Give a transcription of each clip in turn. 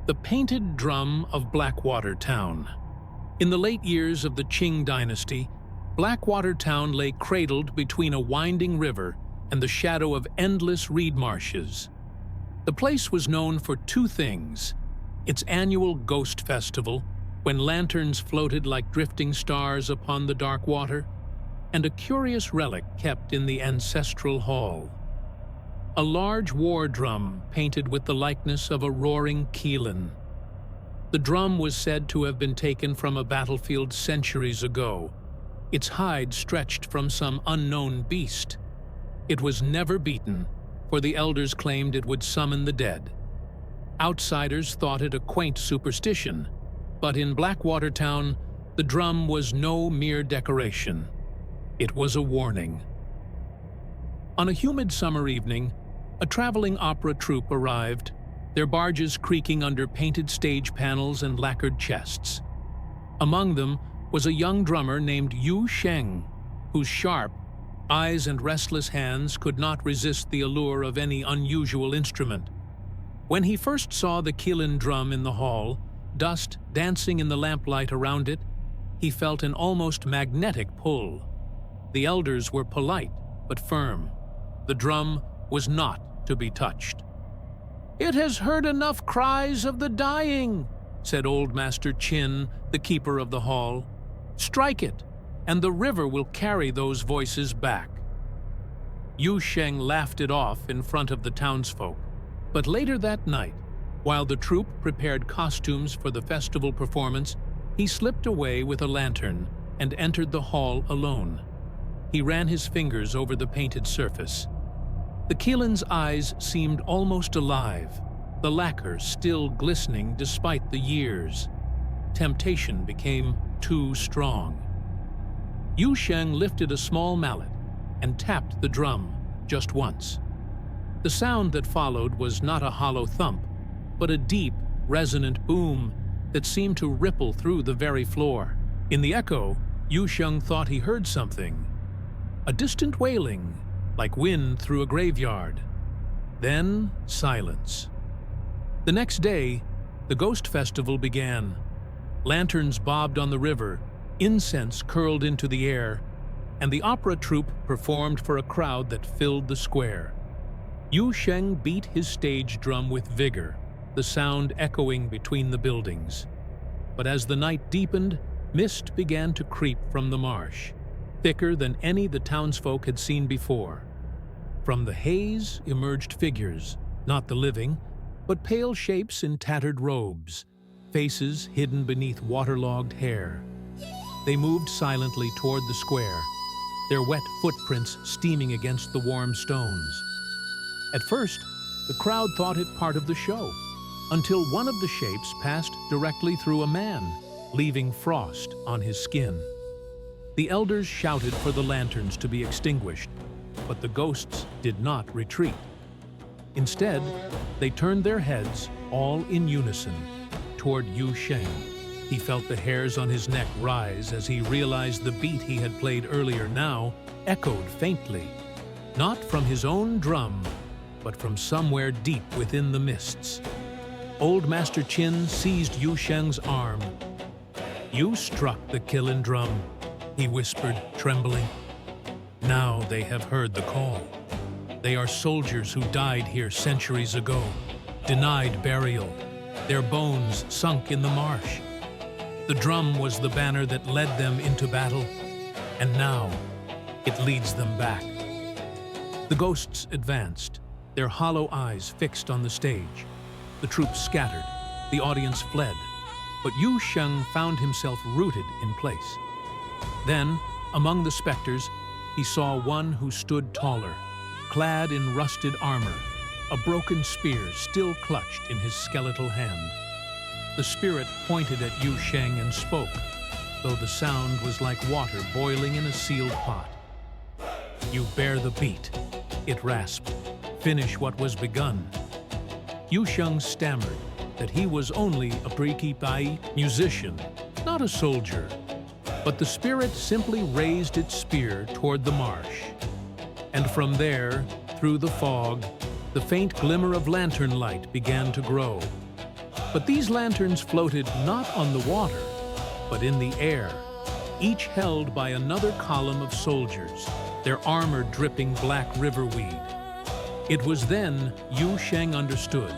The Painted Drum of Blackwater Town. In the late years of the Qing dynasty, Blackwater Town lay cradled between a winding river and the shadow of endless reed marshes. The place was known for two things: its annual ghost festival, when lanterns floated like drifting stars upon the dark water, and a curious relic kept in the ancestral hall. A large war drum painted with the likeness of a roaring qilin. The drum was said to have been taken from a battlefield centuries ago, its hide stretched from some unknown beast. It was never beaten, for the elders claimed it would summon the dead. Outsiders thought it a quaint superstition, but in Blackwater Town, the drum was no mere decoration. It was a warning. On a humid summer evening, a traveling opera troupe arrived, their barges creaking under painted stage panels and lacquered chests. Among them was a young drummer named Yu Sheng, whose sharp eyes and restless hands could not resist the allure of any unusual instrument. When he first saw the qilin drum in the hall, dust dancing in the lamplight around it, he felt an almost magnetic pull. The elders were polite but firm. The drum was not to be touched. "It has heard enough cries of the dying," said old Master Qin, the keeper of the hall. "Strike it, and the river will carry those voices back." Yu Sheng laughed it off in front of the townsfolk. But later that night, while the troupe prepared costumes for the festival performance, he slipped away with a lantern and entered the hall alone. He ran his fingers over the painted surface. The qilin's eyes seemed almost alive, the lacquer still glistening despite the years. Temptation became too strong. Yu Sheng lifted a small mallet and tapped the drum just once. The sound that followed was not a hollow thump, but a deep, resonant boom that seemed to ripple through the very floor. In the echo, Yu Sheng thought he heard something. A distant wailing, like wind through a graveyard. Then silence. The next day, the ghost festival began. Lanterns bobbed on the river, incense curled into the air, and the opera troupe performed for a crowd that filled the square. Yu Sheng beat his stage drum with vigor, the sound echoing between the buildings. But as the night deepened, mist began to creep from the marsh, thicker than any the townsfolk had seen before. From the haze emerged figures, not the living, but pale shapes in tattered robes, faces hidden beneath waterlogged hair. They moved silently toward the square, their wet footprints steaming against the warm stones. At first, the crowd thought it part of the show, until one of the shapes passed directly through a man, leaving frost on his skin. The elders shouted for the lanterns to be extinguished, but the ghosts did not retreat. Instead, they turned their heads, all in unison, toward Yu Sheng. He felt the hairs on his neck rise as he realized the beat he had played earlier now echoed faintly, not from his own drum, but from somewhere deep within the mists. Old Master Qin seized Yu Sheng's arm. "You struck the qilin drum," he whispered, trembling. "Now they have heard the call. They are soldiers who died here centuries ago, denied burial, their bones sunk in the marsh. The drum was the banner that led them into battle, and now it leads them back." The ghosts advanced, their hollow eyes fixed on the stage. The troupe scattered, the audience fled, but Yu Sheng found himself rooted in place. Then, among the specters, he saw one who stood taller, clad in rusted armor, a broken spear still clutched in his skeletal hand. The spirit pointed at Yu Sheng and spoke, though the sound was like water boiling in a sealed pot. "You bear the beat," it rasped. "Finish what was begun." Yu Sheng stammered that he was only a prekipai musician, not a soldier. But the spirit simply raised its spear toward the marsh. And from there, through the fog, the faint glimmer of lantern light began to grow. But these lanterns floated not on the water, but in the air, each held by another column of soldiers, their armor dripping black riverweed. It was then Yu Sheng understood.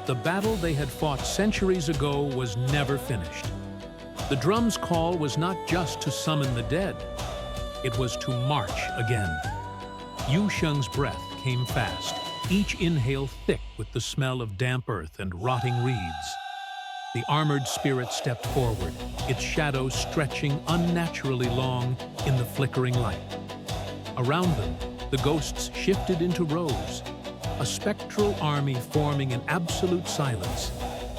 The battle they had fought centuries ago was never finished. The drum's call was not just to summon the dead, it was to march again. Yu Sheng's breath came fast, each inhale thick with the smell of damp earth and rotting reeds. The armored spirit stepped forward, its shadow stretching unnaturally long in the flickering light. Around them, the ghosts shifted into rows, a spectral army forming in absolute silence,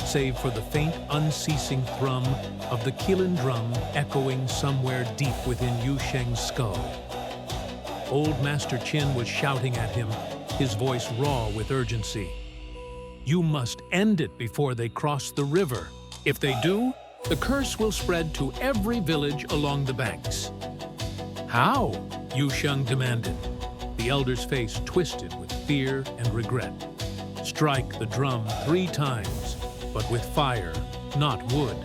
save for the faint, unceasing thrum of the qilin drum echoing somewhere deep within Yu Sheng's skull. Old Master Qin was shouting at him, his voice raw with urgency. You must end it before they cross the river. If they do, the curse will spread to every village along the banks. How? Yu Sheng demanded. The elder's face twisted with fear and regret. Strike the drum 3 times, but with fire, not wood.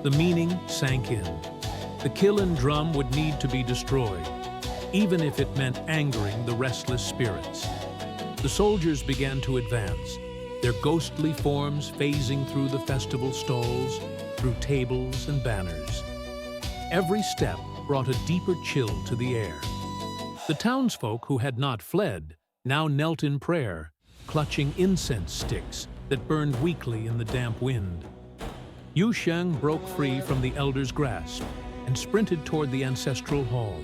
The meaning sank in. The qilin drum would need to be destroyed, even if it meant angering the restless spirits. The soldiers began to advance, their ghostly forms phasing through the festival stalls, through tables and banners. Every step brought a deeper chill to the air. The townsfolk who had not fled now knelt in prayer, clutching incense sticks that burned weakly in the damp wind. Yu Sheng broke free from the elder's grasp and sprinted toward the ancestral hall.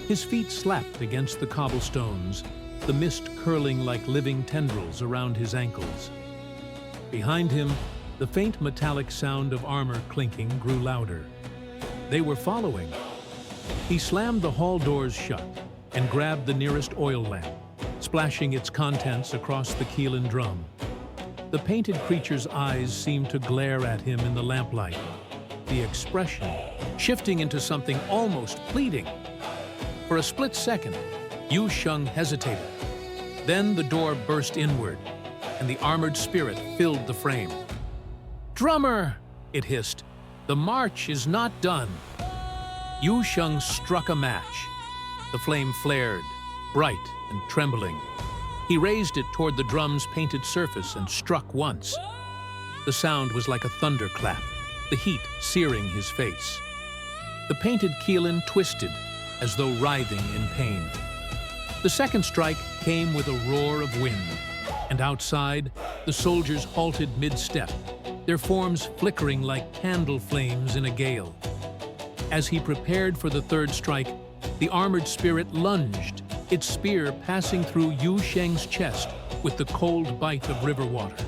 His feet slapped against the cobblestones, the mist curling like living tendrils around his ankles. Behind him, the faint metallic sound of armor clinking grew louder. They were following. He slammed the hall doors shut and grabbed the nearest oil lamp, splashing its contents across the qilin drum. The painted creature's eyes seemed to glare at him in the lamplight, the expression shifting into something almost pleading. For a split second, Yu Sheng hesitated. Then the door burst inward, and the armored spirit filled the frame. "Drummer!" it hissed. "The march is not done." Yu Sheng struck a match. The flame flared, bright and trembling. He raised it toward the drum's painted surface and struck once. The sound was like a thunderclap, the heat searing his face. The painted qilin twisted, as though writhing in pain. The second strike came with a roar of wind, and outside, the soldiers halted mid-step, their forms flickering like candle flames in a gale. As he prepared for the third strike, the armored spirit lunged, its spear passing through Yu Sheng's chest with the cold bite of river water.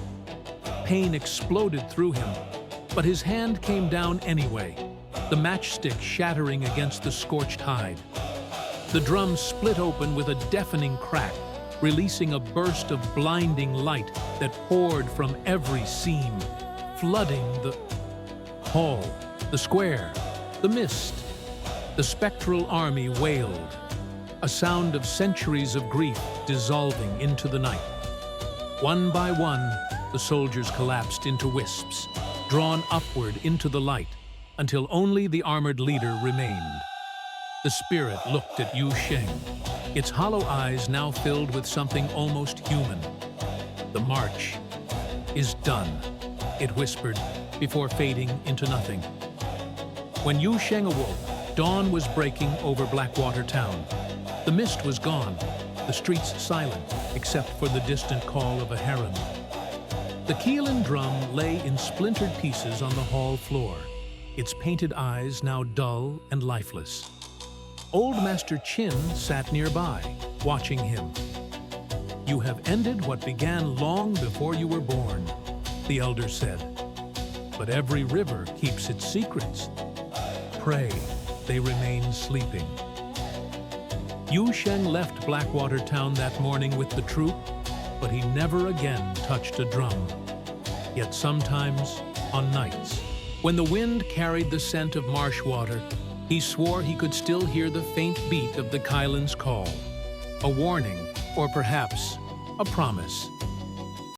Pain exploded through him, but his hand came down anyway, the matchstick shattering against the scorched hide. The drum split open with a deafening crack, releasing a burst of blinding light that poured from every seam, flooding the hall, the square, the mist. The spectral army wailed, a sound of centuries of grief dissolving into the night. One by one, the soldiers collapsed into wisps, drawn upward into the light, until only the armored leader remained. The spirit looked at Yu Sheng, its hollow eyes now filled with something almost human. "The march is done," it whispered, before fading into nothing. When Yu Sheng awoke, dawn was breaking over Blackwater town. The mist was gone, the streets silent, except for the distant call of a heron. The qilin drum lay in splintered pieces on the hall floor, its painted eyes now dull and lifeless. Old Master Qin sat nearby, watching him. "You have ended what began long before you were born," the elder said. "But every river keeps its secrets. Pray they remain sleeping." Yu Sheng left Blackwater town that morning with the troop, but he never again touched a drum. Yet sometimes, on nights, when the wind carried the scent of marsh water, he swore he could still hear the faint beat of the qilin's call, a warning, or perhaps a promise.